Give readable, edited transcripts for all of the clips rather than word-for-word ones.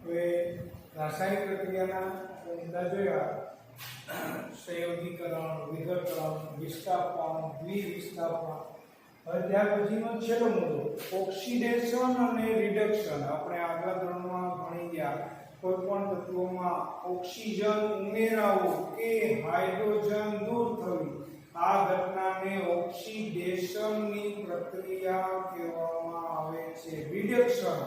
तो ये रासायनिक प्रक्रियाना मुद्दा जोया संयोगीकरण, विघटन, विस्थापन, द्विविस्थापन। હવે ત્યાર પછીનો છેલ્લો મુદ્દો ઓક્સિડેશન અને રિડક્શન। આપણે આગલા ધોરણમાં ભણી ગયા કોઈપણ તત્વોમાં ઓક્સિજન ઉમેરાવો કે હાઇડ્રોજન દૂર થવી આ ઘટનાને ઓક્સિડેશનની પ્રક્રિયા કહેવામાં આવે છે। રિડક્શન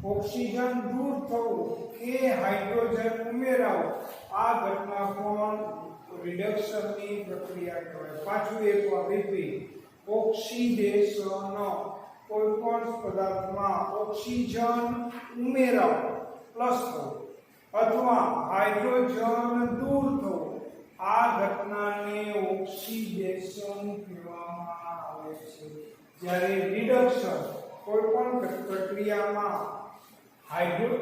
ઓક્સિજન દૂર થવું કે હાઇડ્રોજન ઉમેરાવો આ ઘટના પણ રિડક્શનની પ્રક્રિયા કહેવાય। પાછું એકવાર રિપીટ ઓક્સિડેશન કોઈપણ પદાર્થમાં ઓક્સિજન ઉમેરાવો પ્લસ થવું અથવા હાઇડ્રોજન દૂર થવું આ ઘટનાને ઓક્સિડેશન કહેવામાં આવે છે। જ્યારે રિડક્શન કોઈપણ પ્રક્રિયામાં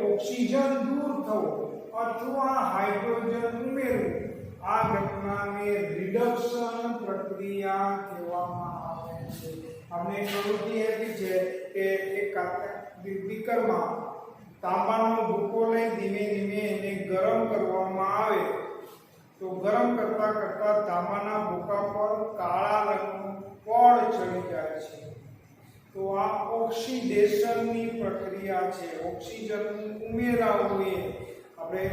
ઓક્સિજન દૂર થવું અથવા હાઇડ્રોજન ઉમેરવું આ ઘટનાને રિડક્શન પ્રક્રિયા કહેવામાં આવે છે। આપણે પ્રવૃત્તિ એવી છે કે એક બીકરમાં તાંબાનો ભૂકો લઈ ધીમે ધીમે એને ગરમ કરવામાં આવે તો ગરમ કરતા કરતા તાંબાના ભૂકા પર કાળા રંગનું પડ ચડી જાય છે તો આ ઓક્સિડેશનની પ્રક્રિયા છે। ઓક્સિજન ઉમેરાવું એ આપણે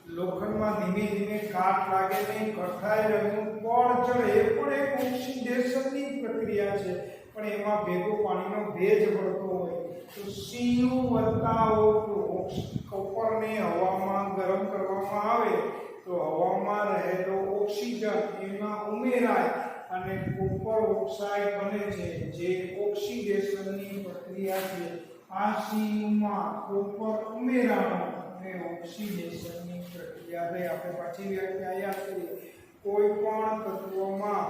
લોખંડમાં ધીમે ધીમે કાટ લાગે ને કઠાઈ રંગનું પડ ચડે એ પણ એક ઓક્સિડેશનની પ્રક્રિયા છે પણ એમાં ભેગો પાણીનો ભેજ ભળતો હોય તો Cu+O2 કોપરને હવામાં ગરમ કરવામાં આવે તો હવામાં રહેલો ઓક્સિજન એમાં ઉમેરાય અને કોપર ઓક્સાઇડ બને છે જે ઓક્સિડેશનની પ્રક્રિયા છે। આ Cu માં કોપર ઉમેરાનો અને ઓક્સિડેશનની પ્રક્રિયા થઈ। આપણે પાછી વ્યાખ્યા યાદ કરીએ કોઈપણ તત્વમાં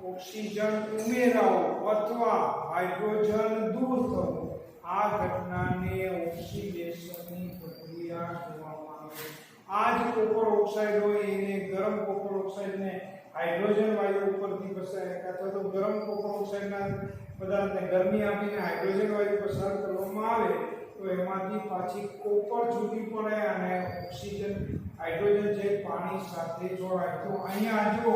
ઓક્સિજન ઉમેરાવો અથવા હાઇડ્રોજન દૂર થવું આ ઘટનાને ઓક્સિડેશનની પ્રક્રિયા કહેવામાં આવે। આ જ કોપર ઓક્સાઇડ હોય એને ગરમ કોપર ઓક્સાઇડને હાઇડ્રોજન વાયુ ઉપરથી પસાર અથવા તો ગરમ કોપર ઓક્સાઇડના પદાર્થને ગરમી આપીને હાઇડ્રોજન વાયુ પસાર કરવામાં આવે તો એમાંથી પાછી કોપર છૂટી પડે અને ઓક્સિજન હાઇડ્રોજન જે પાણી સાથે જોડાય તો અહીંયા જો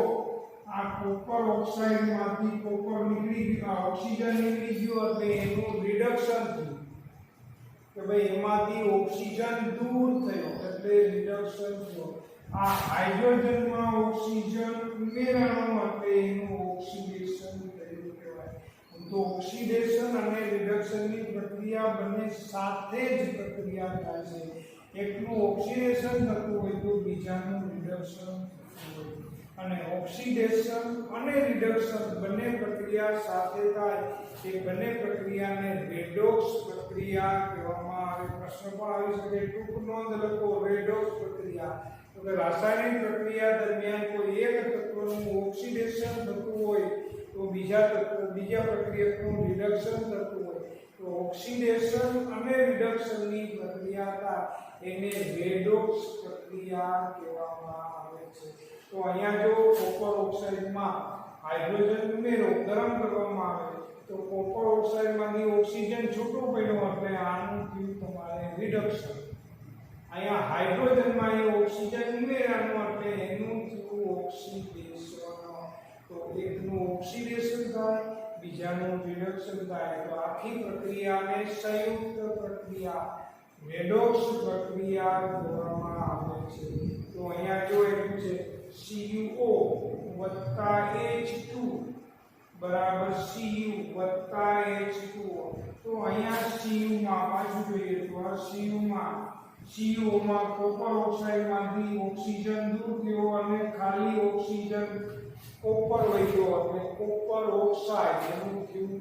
આ કોપર ઓક્સાઇડમાંથી કોપર નીકળી ગયું ઓક્સિજન નીકળી ગયું એટલે એનું રિડક્શન થયું કે ભાઈ એમાંથી ઓક્સિજન દૂર થયો એટલે રિડક્શન થયું। આ હાઇડ્રોજનમાં ઓક્સિજન ઉમેરાનો એટલે એનું ઓક્સિડેશન થયું કહેવાય। તો ઓક્સિડેશન અને રિડક્શનની પ્રક્રિયા બંને સાથે જ પ્રક્રિયા થાય છે। એકનું ઓક્સિડેશન થતું હોય તો બીજાનું રિડક્શન થતું હોય અને ઓક્સિડેશન અને રિડક્શન બંને પ્રક્રિયા સાથે થાય એ બંને પ્રક્રિયાને રેડોક્સ પ્રક્રિયા કહેવામાં આવે। પ્રશ્ન પણ આવી શકે ટૂંક નોંધ લખો રેડોક્સ પ્રક્રિયા તો કે રાસાયણિક પ્રક્રિયા દરમિયાન કોઈ એક તત્વનું ઓક્સિડેશન થતું હોય તો બીજા પ્રક્રિયકનું રિડક્શન થતું હોય તો ઓક્સિડેશન અને રિડક્શનની પ્રક્રિયા થાય એને રેડોક્સ પ્રક્રિયા કહેવામાં આવે છે। તો અહીંયા જો કોપર ઓક્સાઇડમાં હાઇડ્રોજન ઉમેરો ગરમ કરવામાં આવે તો કોપર ઓક્સાઇડમાંથી ઓક્સિજન છૂટો પડ્યો એટલે આનું થયું તમારે રિડક્શન। અહીંયા હાઇડ્રોજનમાં એ ઓક્સિજન ઉમેરાનો એટલે એનું થયું ઓક્સિડેશન। તો એકનું ઓક્સિડેશન થાય બીજાનું રિડક્શન થાય તો આખી પ્રક્રિયાને સંયુક્ત પ્રક્રિયા રેડોક્સ પ્રક્રિયા કહેવામાં આવે છે। તો અહીંયા જો એવું છે Cu વત્તા H2 બરાબર Cu વત્તા H2O તો અહીંયા Cu માં પાછું જોઈએ તો આ Cu માં કોપર ઓક્સાઇડમાંથી ઓક્સિજન દૂર થયો અને ખાલી ઓક્સિજન કોપર વહ્યો એટલે કોપર ઓક્સાઇડ એનું થયું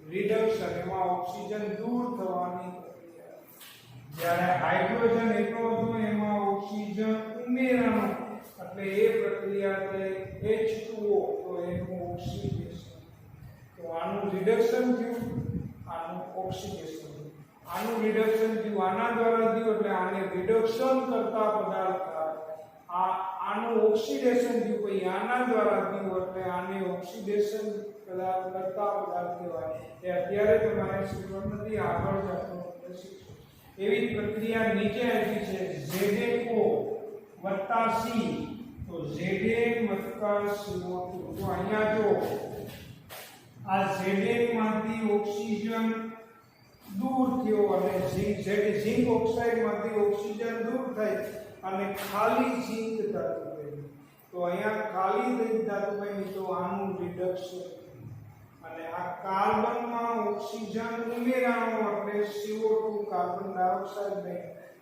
રિડક્શન એમાં ઓક્સિજન દૂર થવાની પ્રક્રિયા। જ્યારે હાઇડ્રોજન એટલો હતો એમાં ઓક્સિજન ઉમેરાનો એટલે એ પ્રક્રિયા થઈ H2O તો એનું ઓક્સિડેશન। તો આનું રિડક્શન થયું આનું ઓક્સિડેશન આનું રિડક્શન થયું આના દ્વારા થયું એટલે આને રિડક્શન કરતા પદાર્થ આનું ઓક્સિડેશન થયું પછી આના દ્વારા થયું એટલે આને ઓક્સિડેશન કરતા પદાર્થ કહેવાય। એ અત્યારે તમારે શીખવાનું નથી આગળ જતો શીખશો। એવી પ્રક્રિયા નીચે આપી છે ZnO વત્તા C, તો Zn વત્તા CO2. તો અહીંયા જો આ Zn માંથી ઓક્સિજન દૂર થયો અને ઝિંક ઓક્સાઇડ માંથી ઓક્સિજન દૂર થઈ અને ખાલી ઝિંક ધાતુ બની. તો અહીંયા ખાલી ધાતુ બની તો આનું રિડક્શન, અને આ કાર્બનમાં ઓક્સિજન ઉમેરાણો એટલે CO2 કાર્બન ડાયોક્સાઇડ ને,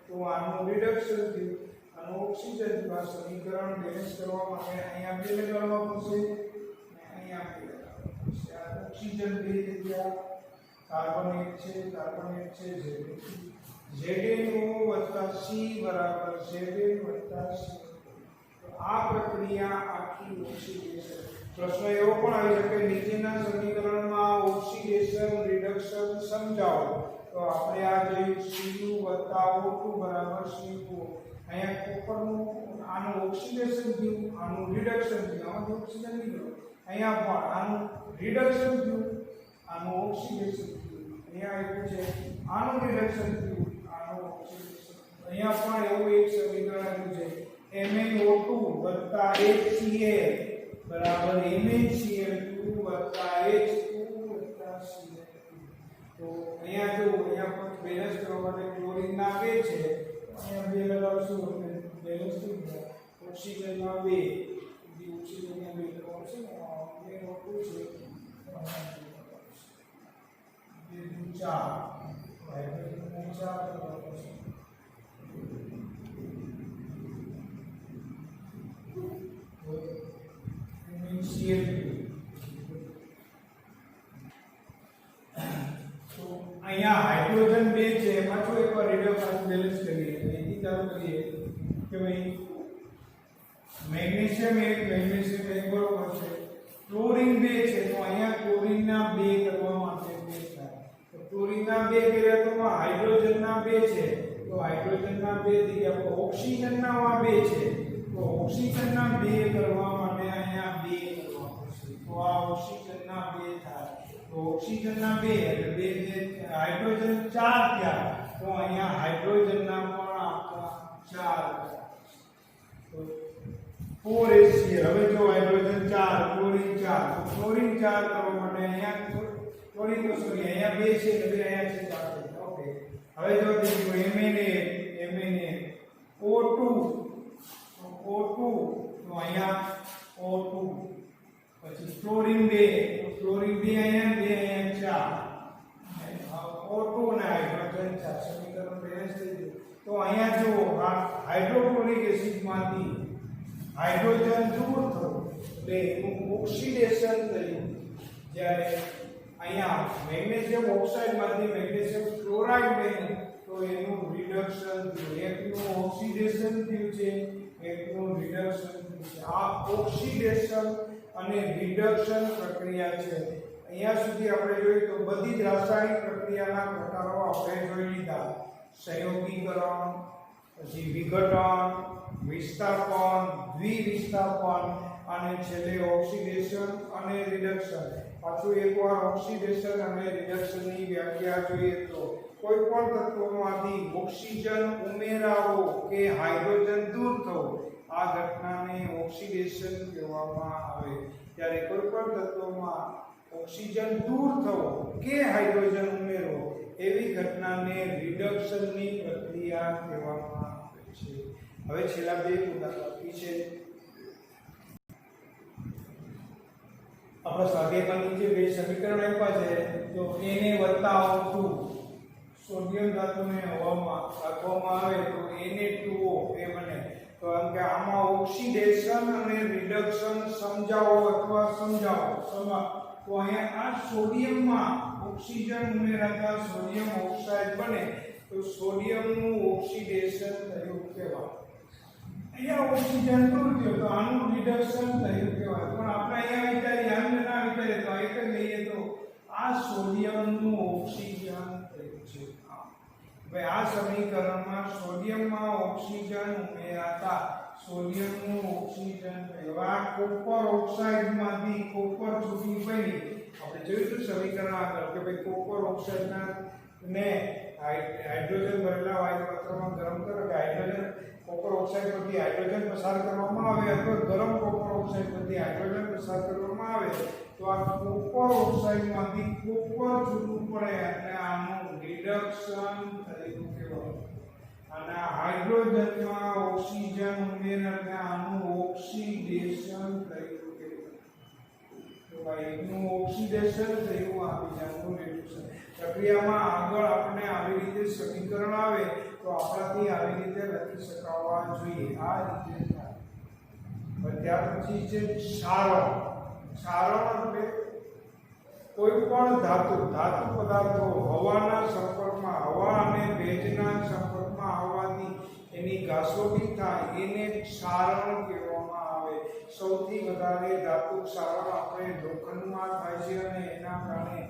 તો આનું રિડક્શન થયું અને ઓક્સિજન આ સમીકરણ બેલેન્સ કરવા માટે અહીંયા બે લગાડવા પડશે અને અહીંયા બે લગાડવા પડશે. આ ઓક્સિજન બે જગ્યા કાર્બન એક છે ZnO + C બરાબર Zn + C. તો આ પ્રક્રિયા આખી ઓક્સિડેશન. પ્રશ્ન એવો પણ આવી શકે નીચેના સમીકરણમાં ઓક્સિડેશન રિડક્શન સમજાવો. તો આપણે આ જોયું Cu + O2 બરાબર CO. અહીંયા કોપરનું આનું ઓક્સિડેશન થયું, આનું રિડક્શન થયું, આમાંથી ઓક્સિજન નીકળ્યો. અહીંયા પણ આનું રિડક્શન થયું, આનું ઓક્સિડેશન થયું. અહીંયા આપ્યું છે આનું રિડક્શન થયું, આનું ઓક્સિડેશન. અહીંયા પણ એવું એક સમીકરણ આપ્યું છે MnO2 + HCl બરાબર MnCl2 + H2 + Cl2. તો અહીંયા જો અહીંયા પણ બેલેન્સ કરવા માટે ક્લોરીન ના 2 છે, અહીંયા 2 લગાવશું એટલે બેલેન્સ થઈ જાય. ઓક્સિજનમાં 2, બીજી ઓક્સિજનમાં 2 લગાવશે ને MnO2 છે 4, હાઇડ્રોજન 4 લગાવશે. તો અહીંયા હાઇડ્રોજન 2 છે, પાછું એકવાર રેડિયો બેલેન્સ કરીએ. અહીંથી ચાલુ કરીએ કે ભાઈ મેગ્નેશિયમ 1 બરોબર છે, ક્લોરીન 2 છે, તો અહીંયા ક્લોરીનના 2 કરવા માટે 2 થાય. તો ક્લોરીનના 2 કર્યા તો હાઇડ્રોજનના 2 છે, તો હાઇડ્રોજનના 2 થઈ ગયા. ઓક્સિજનના 2 છે, તો ઓક્સિજનના 2 કરવા માટે અહીંયા 2 કરવા પડશે. તો આ ઓક્સિજનના 2 થાય. તો ઓક્સિજનના 2 એટલે 2 હાઇડ્રોજન 4 થયા, તો અહીંયા હાઇડ્રોજનના પણ આખા 4. તો 4HCl. હવે જો હાઇડ્રોજન 4, ક્લોરીન 4, તો ક્લોરીન 4 કરવા માટે અહીંયા ક્લોરીન તો સોરી અહીંયા 2 છે એટલે અહીંયા છે 4 છે. ઓકે, હવે જો MnO2 તો અહીંયા O2, પછી ક્લોરીન 2 અહીંયા 4, O2 અને હાઇડ્રોજન 4. સમીકરણ બેલેન્સ થઈ ગયું. તો અહીંયા જો હાઇડ્રોક્લોરિક એસિડમાંથી હાઇડ્રોજન દૂર થયું એટલે એનું ઓક્સિડેશન થયું. જ્યારે અહીંયા મેગ્નેશિયમ ઓક્સાઇડમાંથી મેગ્નેશિયમ ક્લોરાઇડ બન્યું તો એનું રિડક્શન થયું. એકનું ઓક્સિડેશન થયું છે, એકનું રિડક્શન થયું છે. આ ઓક્સિડેશન અને રિડક્શન પ્રક્રિયા છે. અહીંયા સુધી આપણે જોયું તો બધી જ રાસાયણિક પ્રક્રિયાના પ્રકારો આપણે જોઈ લીધા. સંયોગીકરણ, પછી વિઘટન, વિસ્થાપન, દ્વિવિસ્થાપન અને છેલ્લે ઓક્સિડેશન અને રિડક્શન. પાછું એકવાર ઓક્સિડેશન અને રિડક્શનની વ્યાખ્યા જોઈએ તો કોઈ પણ તત્વોમાંથી ઓક્સિજન ઉમેરાવો કે હાઇડ્રોજન દૂર થવો, આ ઘટનાને ઓક્સિડેશન કહેવામાં આવે. ત્યારે કોઈ પણ તત્વમાં ઓક્સિજન દૂર થવો કે હાઇડ્રોજન ઉમેરવો એવી ઘટનાને રિડક્શનની પ્રક્રિયા કહેવામાં આવે છે. હવે છેલ્લા 2 ઉદાહરણ છે. આપણા સ્વાધ્યાયમાં જે 2 સમીકરણ આપ્યા છે, તો Na+O2 સોડિયમ ધાતુને હવામાં રાખવામાં આવે તો Na2O એ બને. તો એમ કે આમાં ઓક્સિડેશન અને રિડક્શન સમજાવો અથવા સમજાવો. તો અહીંયા આ સોડિયમમાં ઓક્સિજન ઉમેરાતા સોડિયમ ઓક્સાઇડ બને તો સોડિયમનું ઓક્સિડેશન થયું કહેવાય. અહીંયા ઓક્સિજન દૂર થયો તો આનું રિડક્શન થયું કહેવાય. પણ આપણે અહીંયા વિચારીએ, આમ ના વિચારીએ તો એક જ લઈએ તો આ સોડિયમનું ઓક્સિજન થયું છે. હવે આ સમીકરણમાં સોડિયમમાં ઓક્સિજન ઉમેરાતા સોડિયમનું ઓક્સિજન થયું. કોપર ઓક્સાઇડમાંથી કોપર છૂટી પડી. આપણે જોયું હતું સમીકરણ આગળ કે ભાઈ કોપર ઓક્સાઇડના ને હાઇડ્રોજન ભરેલા વાયુ પાત્રમાં ગરમ કરો કે હાઇડ્રોજન કોપર ઓક્સાઇડ પરથી હાઇડ્રોજન પસાર કરવામાં આવે અથવા ગરમ કોપર ઓક્સાઇડ પરથી હાઇડ્રોજન પસાર કરવામાં આવે તો આ કોપર ઓક્સાઇડમાંથી કોપર છૂટું પડે એટલે આનું રિડક્શન થયું કહેવાય. અને હાઇડ્રોજનમાં ઓક્સિજન ઉમેર એટલે આનું ઓક્સિડેશન થયું કહેવાય. તો ભાઈ એકનું ઓક્સિડેશન થયું આ બીજાનું રિડક્શન. પ્રક્રિયામાં આગળ આપણે આવી રીતે સમીકરણ આવે તો આપણાથી આવી રીતે લખી શકાવા જોઈએ. આ રીતે થાય. ત્યાર પછી છે ક્ષારણ. ક્ષારણ એટલે કોઈ પણ ધાતુ પદાર્થો હવાના સંપર્કમાં, હવા અને ભેજના સંપર્કમાં આવવાથી એની ઘાસોટી થાય એને ક્ષારણ કહેવામાં આવે. સૌથી વધારે ધાતુ ક્ષારણ આપણે લોખંડમાં થાય છે અને એના કારણે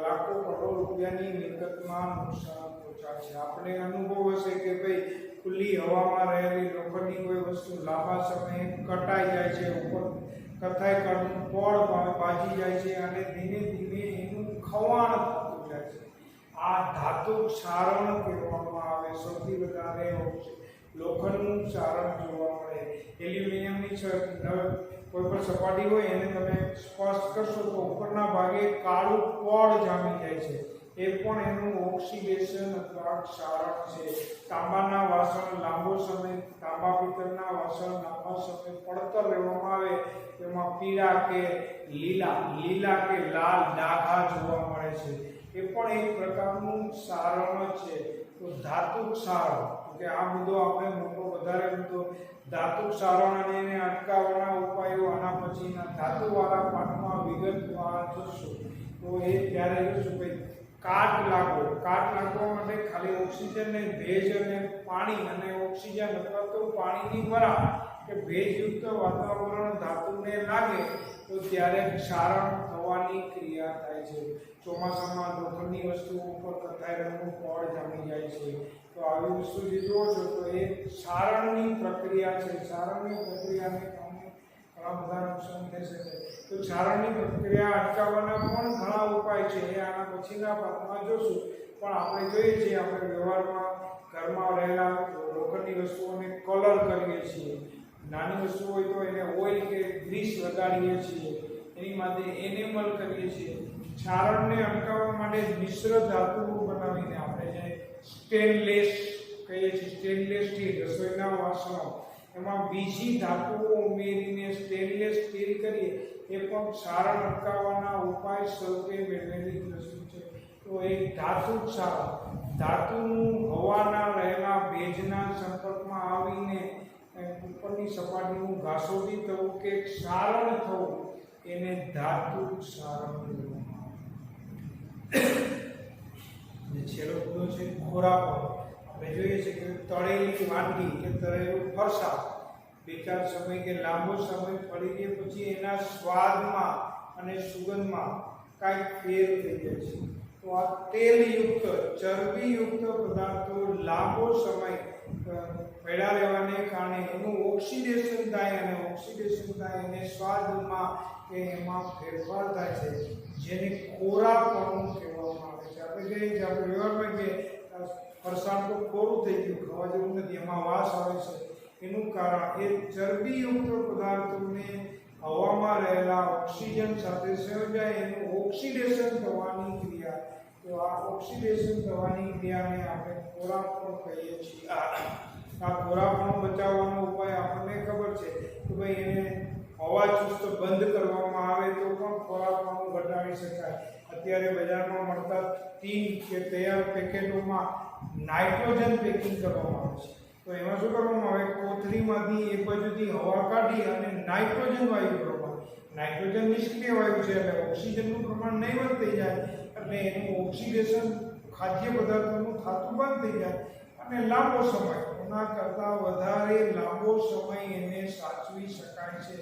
લાખો કરોડો રૂપિયાની મિલકતમાં નુકસાન પહોંચાડે છે. આપણે અનુભવ હશે કે ભાઈ ખુલ્લી હવામાં રહેલી લોખંડની કોઈ વસ્તુ લાંબા સમયે કટાઈ જાય છે, ઉપર કથાઈ કરનું પડ બાજી જાય છે અને ધીમે ધીમે એનું ખવાણ થતું જાય છે. આ ધાતુ ક્ષારણ કહેવામાં આવે. સૌથી વધારે લોખંડનું ક્ષારણ જોવા મળે. એલ્યુમિનિયમની કોઈ પણ સપાટી હોય એને તમે સ્પર્શ કરશો તો ઉપરના ભાગે કાળું પડ જામી જાય છે. એ પણ એનું ઓક્સિડેશન અથવા ક્ષારણ છે. તાંબાના વાસણ લાંબો સમય, તાંબા પિત્તળના વાસણ લાંબા સમય પડતર રહેવામાં આવે તેમાં પીળા કે લીલા કે લાલ ડાઘા જોવા મળે છે. એ પણ એક પ્રકારનું ક્ષારણ છે. તો ધાતુ ક્ષારણ કે આ મુદ્દો આપણે વધારે મુદ્દો ધાતુ ક્ષારણ અને એને અટકાવવાના ઉપાયો આના પછીના ધાતુવાળા પાઠમાં વિગતવાર જોશું. તો એ ત્યારે જોશું ભાઈ કાટ લાગવા માટે ખાલી ઓક્સિજન ને ભેજ અને પાણી અને ઓક્સિજન અથવા તો પાણીની વરાળ કે ભેજયુક્ત વાતાવરણ ધાતુને લાગે તો ત્યારે ક્ષારણ થવાની ક્રિયા થાય છે. ચોમાસામાં લોખંડની વસ્તુઓ ઉપર કથાઈ રંગનું પડ જામી જાય છે. તો આવી વસ્તુ જે જુઓ છો તો એ ક્ષારણની પ્રક્રિયા છે. ક્ષારણની પ્રક્રિયાને કારણે ઘણા બધા નુકસાન થઈ શકે. તો ક્ષારણની પ્રક્રિયા અટકાવવાના પણ ઘણા ઉપાય છે. એ આના પછીના ભાગમાં જોશું. પણ આપણે જોઈએ છીએ આપણે વ્યવહારમાં ઘરમાં રહેલા લોખંડની વસ્તુઓને કલર કરીએ છીએ. નાની વસ્તુ હોય તો એને ઓઇલ કે ગ્રીસ લગાડીએ છીએ. એની માટે એનેમલ કરીએ છીએ. ક્ષારણને અટકાવવા માટે મિશ્ર ધાતુઓ બનાવીને આપણે જે સ્ટેનલેસ કહીએ છીએ, સ્ટેનલેસ સ્ટીલ રસોઈના વાસણો એમાં બીજી ધાતુઓ ઉમેરીને સ્ટેનલેસ સ્ટીલ કરીએ એ પણ ક્ષારણ અટકાવવાના ઉપાય સ્વરૂપે મેળવેલી વસ્તુ છે. તો એક ધાતુ ક્ષારણ, ધાતુનું હવાના રહેલા ભેજના સંપર્કમાં આવીને ઉપરની સપાટીનું ઘાસોટી થવું કે ક્ષારણ થવું એને ધાતુ ક્ષારણ કહેવામાં આવે. છેલ્લો મુદ્દો છે ખોરાપણ. આપણે જોઈએ છીએ કે તળેલી વાનગી કે તળેલું ફરસાણ બે ચાર સમય કે લાંબો સમય ફરી ગયા પછી એના સ્વાદમાં અને સુગંધમાં કાંઈક ફેર થઈ જાય છે. તો આ તેલયુક્ત ચરબીયુક્ત પદાર્થો લાંબો સમય પડ્યા રહેવાને કારણે એનું ઓક્સિડેશન થાય અને ઓક્સિડેશન થાય એને સ્વાદમાં કે એમાં ફેરફાર થાય છે, જેને ખોરાપણું કહેવામાં આવે છે. આપણે કહીએ છીએ આપણે વ્યવહારમાં કે ફરસાણ તો ખોરું થઈ ગયું, ખાવા જેવું નથી, એમાં વાસ આવે છે. એનું કારણ એ ચરબીયુક્ત પદાર્થોને હવામાં રહેલા ઓક્સિજન સાથે સર્જાય એનું ઓક્સિડેશન થવાની ક્રિયા. તો આ ઓક્સિડેશન થવાની ક્રિયાને આપણે ખોરાપણ કહીએ છીએ. આ ખોરાપણ બચાવવાનો ઉપાય આપણને ખબર છે કે ભાઈ એને હવા ચુસ્ત બંધ કરવામાં આવે તો પણ ખોરાપણ ઘટાડી શકાય. અત્યારે બજારમાં મળતા ટીન કે તૈયાર પેકેટોમાં નાઇટ્રોજન પેકિંગ કરવામાં આવે છે. તો એમાં શું કરવામાં આવે, કોથળીમાંથી એક બાજુથી હવા કાઢી અને નાઇટ્રોજન વાયુ કરવામાં. નાઇટ્રોજન નિષ્ક્રિય વાયુ છે એટલે ઓક્સિજનનું પ્રમાણ નહીવત થઈ જાય એટલે એનું ઓક્સિડેશન ખાદ્ય પદાર્થોનું થતું બંધ થઈ જાય અને લાંબો સમય એના કરતાં વધારે લાંબો સમય એને સાચવી શકાય છે.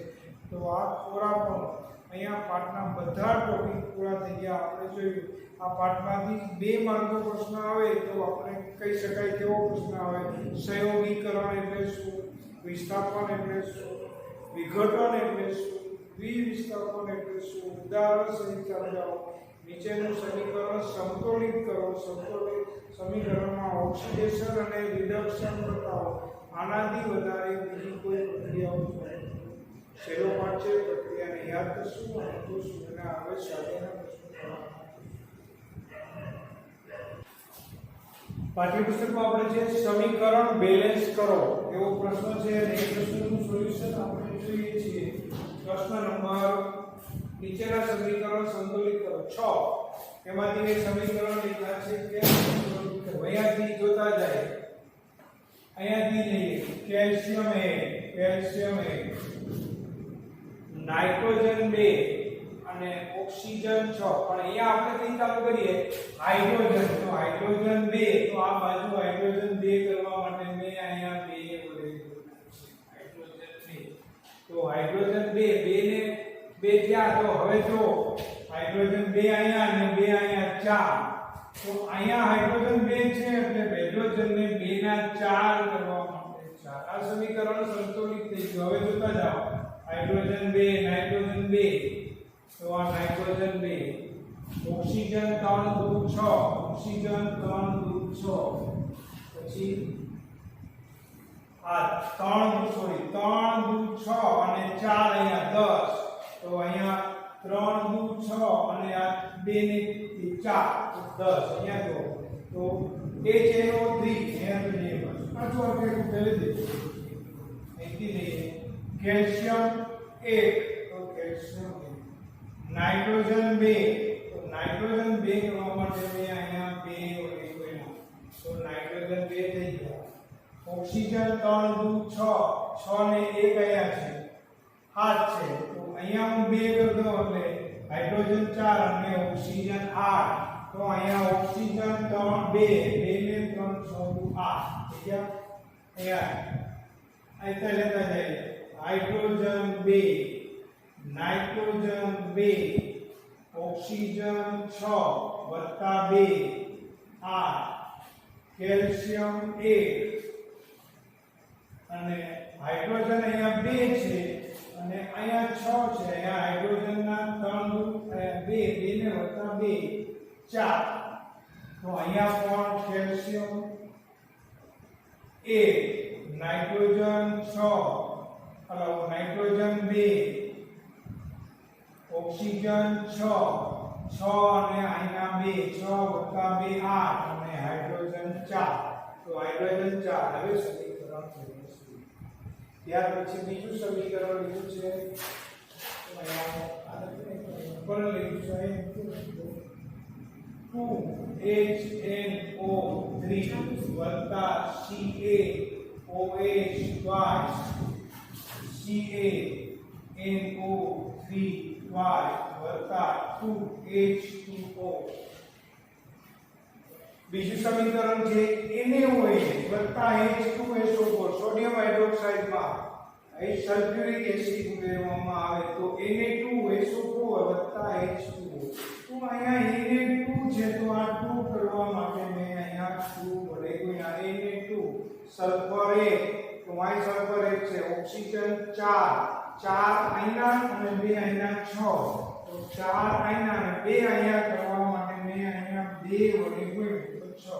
તો આ ખોરાપણ અહીંયા પાઠના બધા ટોપિક પૂરા થઈ ગયા. આપણે જોયું આ પાઠમાંથી 2 માર્કનો પ્રશ્ન આવે તો આપણે કહી શકાય કેવો પ્રશ્ન આવે, સંયોગીકરણ એટલે શું, વિસ્થાપન એટલે શું, વિઘટન એટલે શું, દ્વિવિસ્થાપન એટલે શું, ઉદાહરણ સહિત સમજાવો. નીચેનું સમીકરણ સમતોલિત કરો. સમતોલિત સમીકરણમાં ઓક્સિડેશન અને રિડક્શન બતાવો. આનાથી વધારે બીજી કોઈ પ્રક્રિયાઓ છે? છેલ્લો પાઠ છે પ્રક્રિયાને યાદ કરશું અને જોશું અને હવે સ્વાધ્યાયના પ્રશ્નો કરવાના. પાઠ્યપુસ્તકમાં આપણે જે સમીકરણ બેલેન્સ કરો એવો પ્રશ્ન છે અને એ પ્રશ્નનું સોલ્યુશન આપણે જોઈએ છીએ. પ્રશ્ન નંબર નીચેના સમીકરણ સંતુલિત કરો 6. એમાંથી એક સમીકરણ લીધા છે કે અહીંયાથી જોતા જાય. અહીંયાથી લઈએ કેલ્શિયમ A, નાઇટ્રોજન 2 અને ઓક્સિજન 6. પણ અહીંયા આપણે કઈ ચાલુ કરીએ હાઇડ્રોજન. તો હાઇડ્રોજન 2 તો આ બાજુ હાઇડ્રોજન 2 કરવા માટે મેં અહીંયા 2 વડે હાઇડ્રોજન 2. તો હાઇડ્રોજન 2 ને 2 થયા. તો હવે જો હાઇડ્રોજન 2 અહીંયા અને 2 અહીંયા 4. તો અહીંયા હાઇડ્રોજન 2 છે એટલે હાઇડ્રોજનને 2 ના 4 કરવા માટે 4. આ સમીકરણ સંતુલિત થઈ ગયું. હવે જોતા જાઓ હાઇડ્રોજન 2 નાઇટ્રોજન 2. તો આ નાઇટ્રોજન 2 ઓક્સિજન 3 2 6 ઓક્સિજન 3 2 6 પછી આ 3 2 6 અને 4 અહીંયા 10. તો અહીંયા 3 2 6 અને આ 2 ને 4 10 અહીંયા જો. તો HNO3 અહીંયા તો લઈએ બસ. આ જો આપણે પહેલે દે અહીંથી લઈએ કેલ્શિયમ 1. તો કેલ્શિયમ નાઇટ્રોજન 2. તો નાઇટ્રોજન 2 કરવા માટે મેં અહીંયા 2 વડે કર્યા. તો નાઇટ્રોજન 2 થઈ ગયા. ઓક્સિજન 3 2 6 ને 1 અહીંયા છે 7 છે. તો અહીંયા હું 2 કરી દઉં એટલે હાઇડ્રોજન 4 અને ઓક્સિજન 8. તો અહીંયા ઓક્સિજન 3 2 ને 3 6 8 થઈ ગયા. અહીંયા લેતા જઈએ હાઇડ્રોજન 2 નાઇટ્રોજન 2 ઓક્સિજન 6 વત્તા 2 8 કેલ્શિયમ 1 અને હાઇડ્રોજન અહીંયા 2 છે અને અહીંયા 6 છે. અહીંયા હાઇડ્રોજનના 3 2 ને વત્તા 2 4. તો અહીંયા પણ કેલ્શિયમ 1 નાઇટ્રોજન 6 નાઇટ્રોજન 2 ઓક્સિજન 6 અને અહીંના 2 6 વત્તા 2 8 અને હાઇડ્રોજન 4. તો હાઇડ્રોજન 4 હવે સમીકરણ થઈ ગયું. ત્યાર પછી બીજું સમીકરણ લીધું છે ઉપર લખ્યું છે 2HNO3 વત્તા CaOH twice CaNO3 વત્તા 2H2O. બીજું સમીકરણ છે NaOH વત્તા H2SO4. સોડિયમ હાઇડ્રોક્સાઇડમાં સલ્ફ્યુરિક એસિડ ઉમેરવામાં આવે તો Na2SO4 વત્તા H2O. તો અહીંયા Na2 છે તો આ 2 કરવા માટે મેં અહીંયા 2 વડે ગુણ્યા Na2 સલ્ફર 1. તો અહીં સલ્ફર 1 છે ઓક્સિજન 4 અહીંના અને 2 અહીંના 6. તો 4 અહીંના અને 2 અહીંયા કરવા માટે મેં અહીંયા 2 વડે ગુણ્યું તો 6.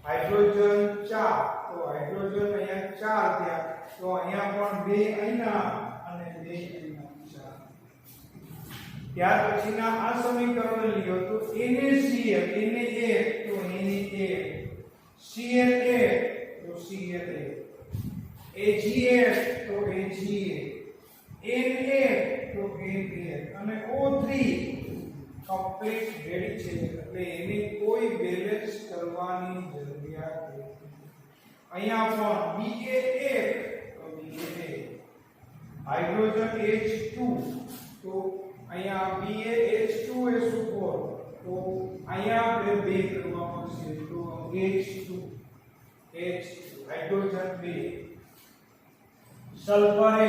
હાઇડ્રોજન 4 તો હાઇડ્રોજન અહીંયા 4 થયા. તો અહીંયા પણ 2 અહીંના અને 2 અહીંના 4. ત્યાર પછીના આ સમીકરણ લ્યો તો NaCl તો Na Cl તો Cl AgF તો AgA તો Na અને O3 કમ્પ્લીટ રેડી છે એટલે એને કોઈ બેલેન્સ કરવાની જરૂરિયાત નથી. અહીંયા પણ BA1 તો BA હાઇડ્રોજન H2 તો અહીંયા BaH2SO4 તો અહીંયા આપણે 2 કરવા પડશે તો H2 hydrogen 2 sulphur 1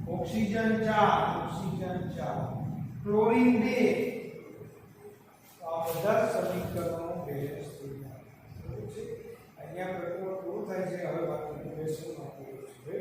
oxygen 4 chlorine 2. તો આ બધા સમીકરણો બેલેન્સ થઈ ગયા છે. અહીંયા પ્રકરણ પૂરું થાય છે. હવે વાત કરીશું બેસવાનું છે.